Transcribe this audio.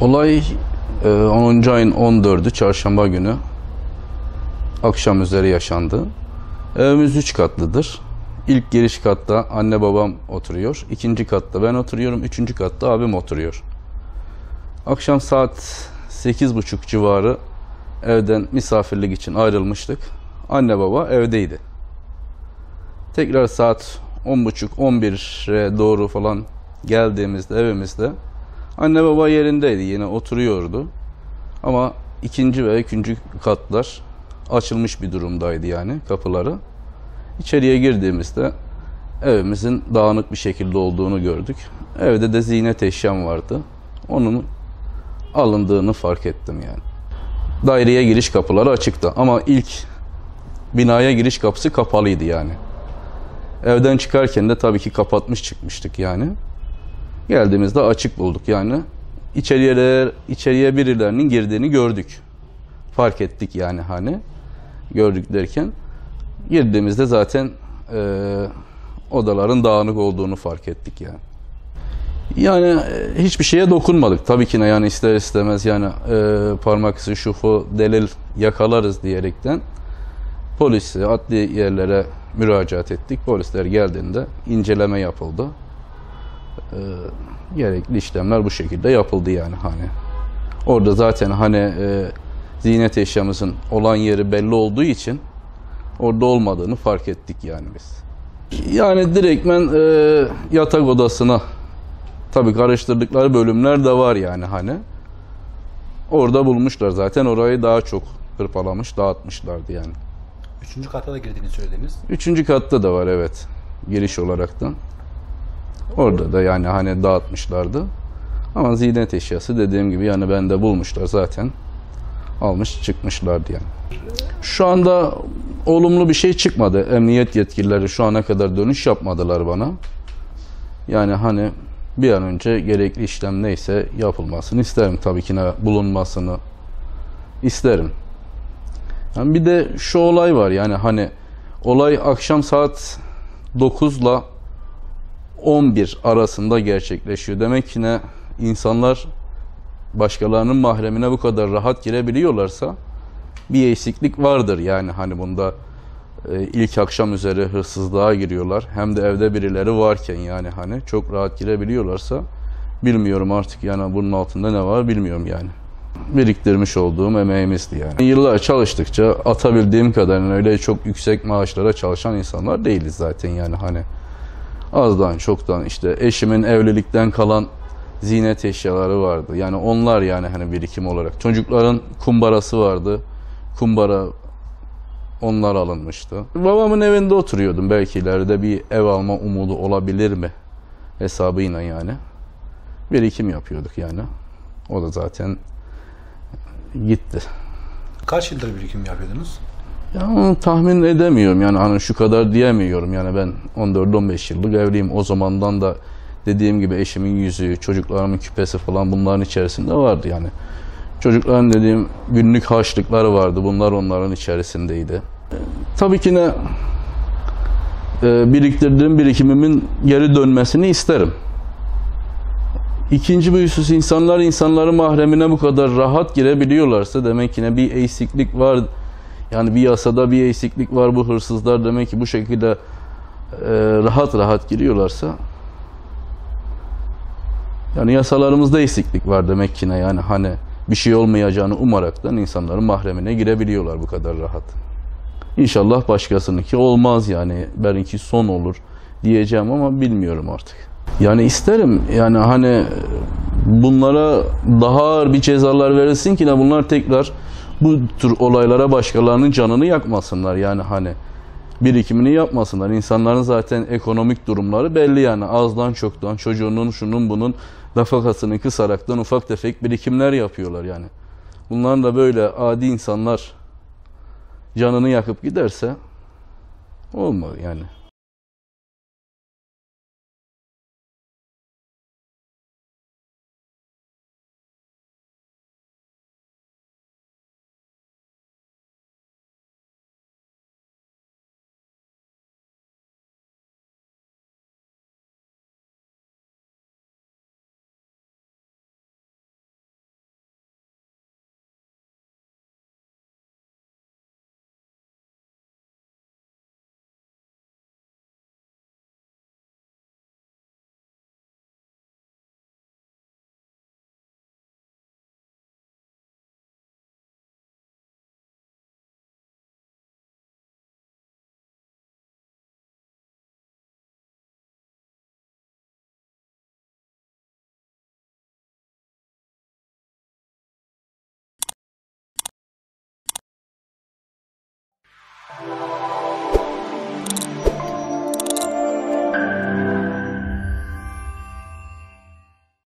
Olay 10. ayın 14'ü çarşamba günü akşam üzeri yaşandı. Evimiz 3 katlıdır. İlk giriş katta anne babam oturuyor. İkinci katta ben oturuyorum. Üçüncü katta abim oturuyor. Akşam saat 8.30 civarı evden misafirlik için ayrılmıştık. Anne baba evdeydi. Tekrar saat 10.30-11'e doğru falan geldiğimizde evimizde anne baba yerindeydi, yine oturuyordu. Ama ikinci ve üçüncü katlar açılmış bir durumdaydı, yani kapıları. İçeriye girdiğimizde evimizin dağınık bir şekilde olduğunu gördük. Evde de ziynet eşyam vardı. Onun alındığını fark ettim yani. Daireye giriş kapıları açıktı ama ilk binaya giriş kapısı kapalıydı yani. Evden çıkarken de tabii ki kapatmış çıkmıştık yani. Geldiğimizde açık bulduk yani. İçeriye birilerinin girdiğini gördük. Fark ettik yani hani. Gördük derken girdiğimizde zaten odaların dağınık olduğunu fark ettik yani. Yani hiçbir şeye dokunmadık. Tabii ki ne yani, ister istemez yani parmak izi, şufu, delil yakalarız diyerekten polise, adli yerlere müracaat ettik. Polisler geldiğinde inceleme yapıldı. Gerekli işlemler bu şekilde yapıldı yani hani. Orada zaten hani ziynet eşyamızın olan yeri belli olduğu için orada olmadığını fark ettik yani biz. Yani direktmen yatak odasına, tabii karıştırdıkları bölümler de var yani hani. Orada bulmuşlar zaten, orayı daha çok hırpalamış, dağıtmışlardı yani. Üçüncü kata da girdiğini söylediniz. Üçüncü katta da var, evet, giriş olaraktan. Orada da yani hani dağıtmışlardı. Ama ziynet eşyası dediğim gibi yani bende bulmuşlar zaten. Almış çıkmışlardı yani. Şu anda olumlu bir şey çıkmadı. Emniyet yetkilileri şu ana kadar dönüş yapmadılar bana. Yani hani bir an önce gerekli işlem neyse yapılmasını isterim. Tabii ki bulunmasını isterim. Yani bir de şu olay var yani hani olay akşam saat 9 ile 11 arasında gerçekleşiyor. Demek ki ne, insanlar başkalarının mahremine bu kadar rahat girebiliyorlarsa bir eksiklik vardır yani hani bunda. İlk akşam üzeri hırsızlığa giriyorlar. Hem de evde birileri varken yani hani çok rahat girebiliyorlarsa bilmiyorum artık yani bunun altında ne var bilmiyorum yani. Biriktirmiş olduğum emeğimizdi yani. Yıllar çalıştıkça atabildiğim kadarıyla öyle çok yüksek maaşlara çalışan insanlar değiliz zaten yani hani. Azdan çoktan işte eşimin evlilikten kalan ziynet eşyaları vardı. Yani onlar yani hani birikim olarak. Çocukların kumbarası vardı. Kumbara, onlar alınmıştı. Babamın evinde oturuyordum. Belki ileride bir ev alma umudu olabilir mi hesabıyla yani. Birikim yapıyorduk yani. O da zaten gitti. Kaç yıldır birikim yapıyordunuz? Ya onu tahmin edemiyorum yani hani şu kadar diyemiyorum yani ben 14-15 yıllık evliyim. O zamandan da dediğim gibi eşimin yüzüğü, çocuklarımın küpesi falan bunların içerisinde vardı yani. Çocukların dediğim günlük harçlıkları vardı. Bunlar onların içerisindeydi. Tabii ki ne biriktirdiğim birikimimin geri dönmesini isterim. İkinci bir husus, insanların mahremine bu kadar rahat girebiliyorlarsa demek ki ne bir eksiklik var. Yani bir yasada bir eksiklik var, bu hırsızlar demek ki bu şekilde rahat rahat giriyorlarsa yani yasalarımızda eksiklik var demek ki ne yani hani bir şey olmayacağını umaraktan insanların mahremine girebiliyorlar bu kadar rahat. İnşallah başkasınınki olmaz yani, benimki son olur diyeceğim ama bilmiyorum artık. Yani isterim yani hani bunlara daha ağır bir cezalar verilsin ki ne bunlar tekrar bu tür olaylara başkalarının canını yakmasınlar yani hani birikimini yapmasınlar. İnsanların zaten ekonomik durumları belli yani, azdan çoktan çocuğunun şunun bunun nafakasını kısaraktan ufak tefek birikimler yapıyorlar yani. Bunların da böyle adi insanlar canını yakıp giderse olmaz yani. Teşekkürler.